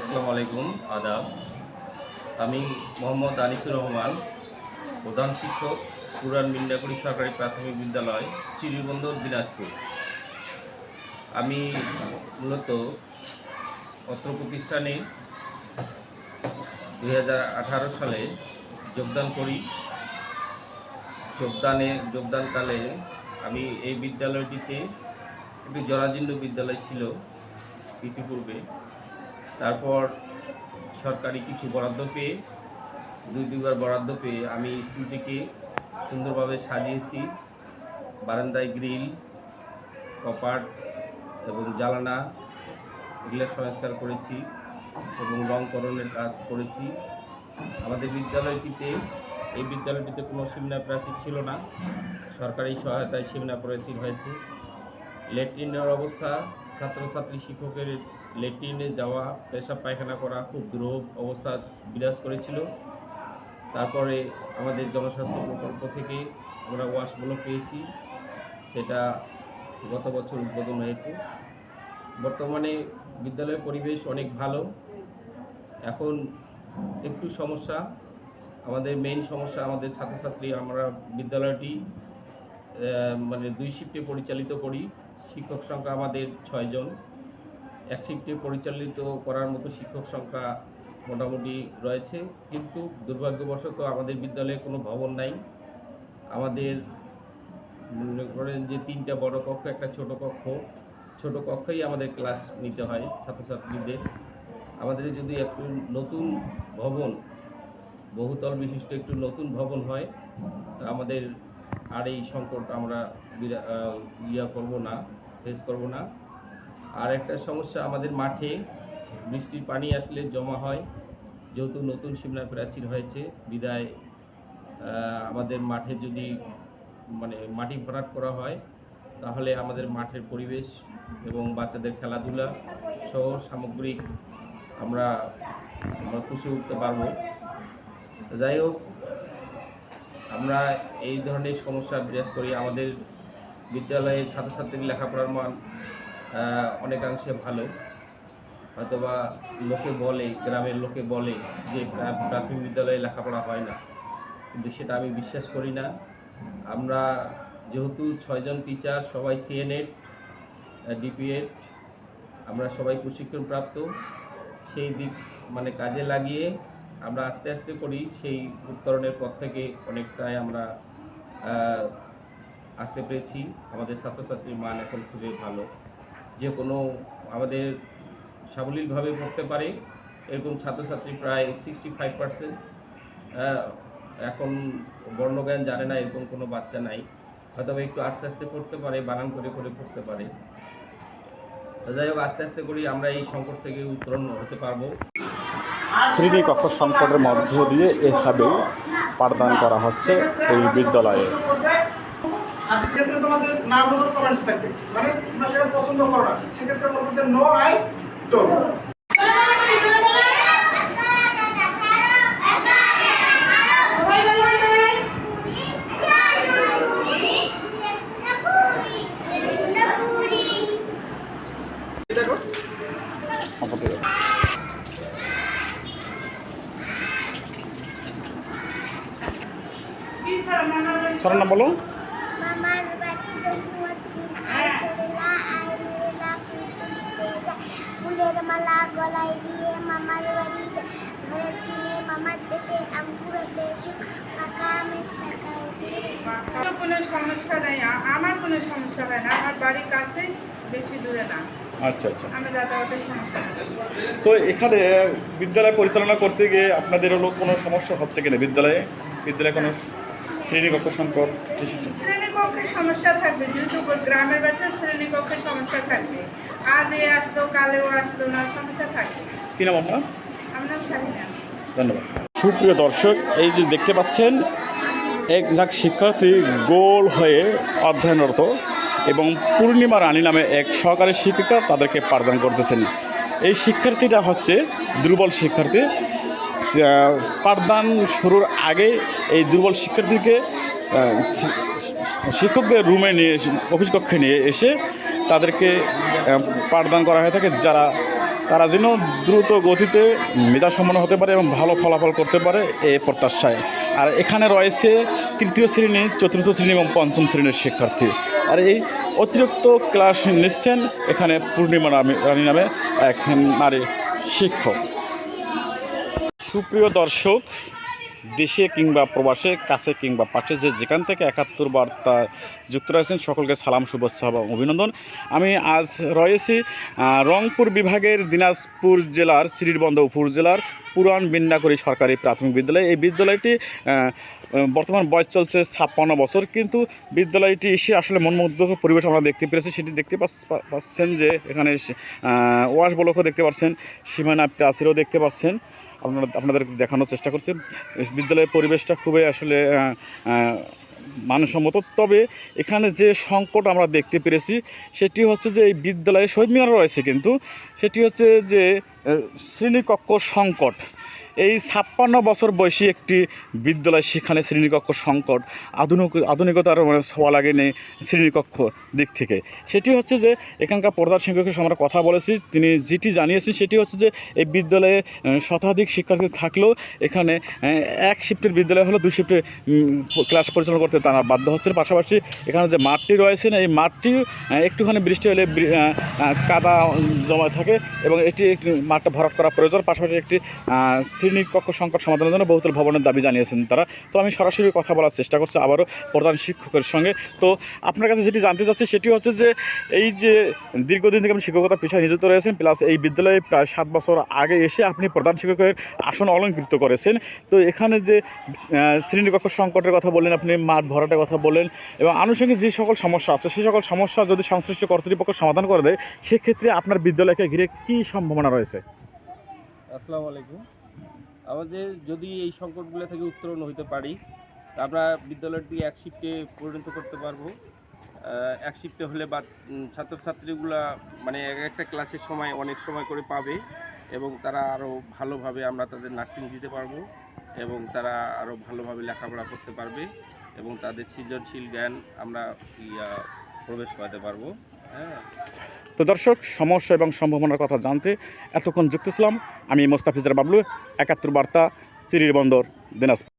আসসালামু আলাইকুম, আদাব। আমি মোহাম্মদ আনিসুর রহমান, প্রধান শিক্ষক, পুরান মিন্ডাকুড়ি সরকারি প্রাথমিক বিদ্যালয়, চিরিবন্দর, দিনাজপুর। আমি মূলত অত্র প্রতিষ্ঠানে 2018 সালে যোগদান করি। যোগদানকালে আমি এই বিদ্যালয়টিতে একটি জরাজীর্ণ বিদ্যালয় ছিল ইতিপূর্বে। তারপর সরকারি কিছু বরাদ্দ পেয়ে দুইবার বরাদ্দ পেয়ে আমি স্কুলটিকে সুন্দরভাবে সাজিয়েছি। বারান্দায় গ্রিল, কপাট এবং জানালা এগুলো সংস্কার করেছি এবং রংকরণের কাজ করেছি। আমাদের এই বিদ্যালয়টিতে কোনো সীমানা প্রাচীর ছিল না, সরকারি সহায়তায় সীমানা প্রাচীর হয়েছে। ল্যাট্রিনের অবস্থা, ছাত্রছাত্রী শিক্ষকের ল্যাট্রিনে যাওয়া, পেশাব পায়খানা করা খুব দুরূহ অবস্থা বিরাজ করেছিল। তারপরে আমাদের জনস্বাস্থ্য প্রকল্প থেকে আমরা ওয়াশ ব্লক পেয়েছি, সেটা গত বছর উদ্বোধন হয়েছে। বর্তমানে বিদ্যালয়ের পরিবেশ অনেক ভালো। এখন একটু সমস্যা, আমাদের মেইন সমস্যা, আমাদের ছাত্রছাত্রী, আমরা বিদ্যালয়টি মানে 2 শিফটে পরিচালিত করি। শিক্ষক সংখ্যা আমাদের 6 জন। 1 শিফটে পরিচালিত করার মতো শিক্ষক সংখ্যা মোটামুটি রয়েছে, কিন্তু দুর্ভাগ্যবশত আমাদের বিদ্যালয়ে কোনো ভবন নাই। আমাদের মনে করেন যে 3টা বড় কক্ষ, একটা ছোট কক্ষেই আমাদের ক্লাস নিতে হয় ছাত্রছাত্রীদের। আমাদের যদি একটু নতুন ভবন, বহুতল বিশিষ্ট একটু নতুন ভবন হয়, তা আমাদের আর এই সংকট আমরা ফেস করব না। আর একটা সমস্যা, আমাদের মাঠে বৃষ্টির পানি আসলে জমা হয়, যেহেতু নতুন সীমানা প্রাচীর হয়েছে বিদায় আমাদের মাঠে যদি মাটি ভরাট করা হয়, তাহলে আমাদের মাঠের পরিবেশ এবং বাচ্চাদের খেলাধুলা সহ সামগ্রিক আমরা পুষে উঠতে পারবো। যাই হোক, আমরা এই ধরনের সমস্যা বিরাজ করি। আমাদের বিদ্যালয়ে ছাত্রছাত্রীর লেখাপড়ার মান অনেকাংশে ভালো। হয়তোবা গ্রামের লোকে বলে যে প্রাথমিক বিদ্যালয়ে লেখাপড়া হয় না, কিন্তু সেটা আমি বিশ্বাস করি না। আমরা যেহেতু 6 জন টিচার, সবাই সিএনএড, ডিপিএড, আমরা সবাই প্রশিক্ষণপ্রাপ্ত, সেই দিক কাজে লাগিয়ে আমরা আস্তে আস্তে করি। সেই উত্তরণের পর থেকে অনেকটাই আমরা আসতে পেরেছি। আমাদের ছাত্রছাত্রীর মান এখন খুবই ভালো। যে কোনো আমাদের সাবলীলভাবে পড়তে পারে এরকম ছাত্রছাত্রী প্রায় 65%। এখন বর্ণজ্ঞান জানে না এরকম কোনো বাচ্চা নাই। হয়তো একটু আস্তে আস্তে পড়তে পারে, বানান করে পড়তে পারে। যাই হোক, আস্তে আস্তে করি আমরা এই সংকট থেকে উত্তরণ হতে পারবো। শ্রেণীকক্ষ সংকটের মধ্য দিয়ে এভাবে পাঠদান করা হচ্ছে এই বিদ্যালয়ে। ক্ষেত্রে তোমাদের না বলার কমেন্টস থাকবে, মানে তোমরা সেটা পছন্দ করো না, সেক্ষেত্রে বলবো যে নো আই ডোন্ট। দেখো স্যার নাম বলো। মামার বাড়ি জসিমউদ্দিন আইসুল্লাহ আইনুল্লাহ ফুলের মালা গলায় দিয়ে মামার বাড়ি ঝড়ের দিনে মামার দেশে আঙ্গুরের সুখ পাকা আমের শাখা উঠে। কোনো সমস্যা নেই, আমার কোনো সমস্যা হয় না, আমার বাড়ির কাছে, বেশি দূরে না। আচ্ছা আচ্ছা। আমি যাতায়াতের সমস্যা নেই। তো এখানে বিদ্যালয় পরিচালনা করতে গিয়ে আপনাদের কোনো সমস্যা হচ্ছে কিনা? বিদ্যালয়ে কোনো শ্রেণীকক্ষ সংকট? শ্রেণীকক্ষের সমস্যা থাকবে, যেহেতু গ্রামের বাচ্চা, শ্রেণীকক্ষের সমস্যা থাকবে। আজ এ আসলো, কালেও আসলো না, সমস্যা থাকবে। কি নাম আপনার? আপনার শাহিনা। ধন্যবাদ। সুপ্রিয় দর্শক, এই যে দেখতে পাচ্ছেন এক ঝাঁক শিক্ষার্থী গোল হয়ে অধ্যয়নরত এবং পূর্ণিমা রানী নামে এক সহকারী শিক্ষিকা তাদেরকে পাঠদান করতেছেন। এই শিক্ষার্থীটা হচ্ছে দুর্বল শিক্ষার্থী। পাঠদান শুরুর আগে এই দুর্বল শিক্ষার্থীকে শিক্ষকদের রুমে নিয়ে অফিস কক্ষে নিয়ে এসে তাদেরকে পাঠদান করা হয়ে থাকে, যারা তারা যেন দ্রুত গতিতে মেধাসম্পন্ন হতে পারে এবং ভালো ফলাফল করতে পারে এই প্রত্যাশায়। আর এখানে রয়েছে তৃতীয় শ্রেণী, চতুর্থ শ্রেণী এবং পঞ্চম শ্রেণীর শিক্ষার্থী। আর এই অতিরিক্ত ক্লাস নিচ্ছেন এখানে পূর্ণিমা রানী নামে এক নারী শিক্ষক। সুপ্রিয় দর্শক, দেশে কিংবা প্রবাসে, কাছে কিংবা পাশে যেখান থেকে ৭১ বার্তা যুক্ত রয়েছেন সকলকে সালাম, শুভেচ্ছা এবং অভিনন্দন। আমি আজ রয়েছি রংপুর বিভাগের দিনাজপুর জেলার শ্রীবন্ধ উপজেলার পুরান বিন্যাকড়ি সরকারি প্রাথমিক বিদ্যালয়। এই বিদ্যালয়টি বর্তমান বয়স চলছে ৫৬ বছর, কিন্তু বিদ্যালয়টি এসে আসলে মনমুগ্ধকর পরিবেশ আমরা দেখতে পেরেছি। সেটি দেখতে পাচ্ছেন যে এখানে ওয়াশ ব্লকও দেখতে পাচ্ছেন, সীমানা প্রাচীরও দেখতে পাচ্ছেন। আপনাদের দেখানোর চেষ্টা করছি। বিদ্যালয়ের পরিবেশটা খুবই আসলে মানসম্মত। তবে এখানে যে সংকট আমরা দেখতে পেরেছি সেটি হচ্ছে যে এই বিদ্যালয়ে শহীদ মিনার রয়েছে, কিন্তু সেটি হচ্ছে যে শ্রেণীকক্ষ সংকট। এই ৫৬ বছর বয়সী একটি বিদ্যালয়, সেখানে শ্রেণীকক্ষ সংকট, আধুনিকতার মানে ছোঁয়া লাগে নেই শ্রেণীকক্ষ দিক থেকে। সেটি হচ্ছে যে এখানকার প্রধান শিক্ষকের সঙ্গে আমরা কথা বলেছি, তিনি যেটি জানিয়েছেন সেটি হচ্ছে যে এই বিদ্যালয়ে শতাধিক শিক্ষার্থী থাকলেও এখানে এক শিফটের বিদ্যালয় হলো ২ শিফটে ক্লাস পরিচালনা করতে তারা বাধ্য হচ্ছেন। পাশাপাশি এখানে যে মাঠটি রয়েছে না, এই মাঠটি একটুখানি বৃষ্টি হলে কাদা জমা থাকে এবং এটি মাঠটা ভরাট করা প্রয়োজন। পাশাপাশি একটি শ্রেণীকক্ষ সংকট সমাধানের জন্য বহুতল ভবনের দাবি জানিয়েছেন তারা। তো আমি সরাসরি কথা বলার চেষ্টা করছি আবারও প্রধান শিক্ষকের সঙ্গে। তো আপনার কাছে যেটি জানতে চাচ্ছি সেটি হচ্ছে যে এই যে দীর্ঘদিন থেকে আপনি শিক্ষকতা পেশায় নিযুক্ত রয়েছেন, প্লাস এই বিদ্যালয়ে প্রায় ৭ বছর আগে এসে আপনি প্রধান শিক্ষকের আসন অলঙ্কৃত করেছেন। তো এখানে যে শ্রেণীকক্ষ সংকটের কথা বললেন, আপনি মাঠ ভরাটের কথা বললেন এবং আনুষঙ্গিক যে সকল সমস্যা আছে সেই সকল সমস্যা যদি সংশ্লিষ্ট কর্তৃপক্ষ সমাধান করে দেয়, সেক্ষেত্রে আপনার বিদ্যালয়কে ঘিরে কী সম্ভাবনা রয়েছে? আসসালামু আলাইকুম। আমাদের যদি এই সংকটগুলো থেকে উত্তরণ হইতে পারি, আমরা বিদ্যালয়টি এক শিফটে পরিণত করতে পারবো। এক শিফটে হলে বা ছাত্রছাত্রীগুলা মানে একটা ক্লাসের সময় অনেক সময় করে পাবে এবং তারা আরও ভালোভাবে আমরা তাদের নার্সিং দিতে পারবো এবং তারা আরও ভালোভাবে লেখাপড়া করতে পারবে এবং তাদের সৃজনশীল জ্ঞান আমরা প্রবেশ করাতে পারবো। হ্যাঁ। তো দর্শক, সমস্যা এবং সম্ভাবনার কথা জানতে এতক্ষণ যুক্ত ছিলাম আমি মোস্তাফিজুর বাবলু, ৭১ বার্তা, শ্রীবন্দর, দিনাজপুর।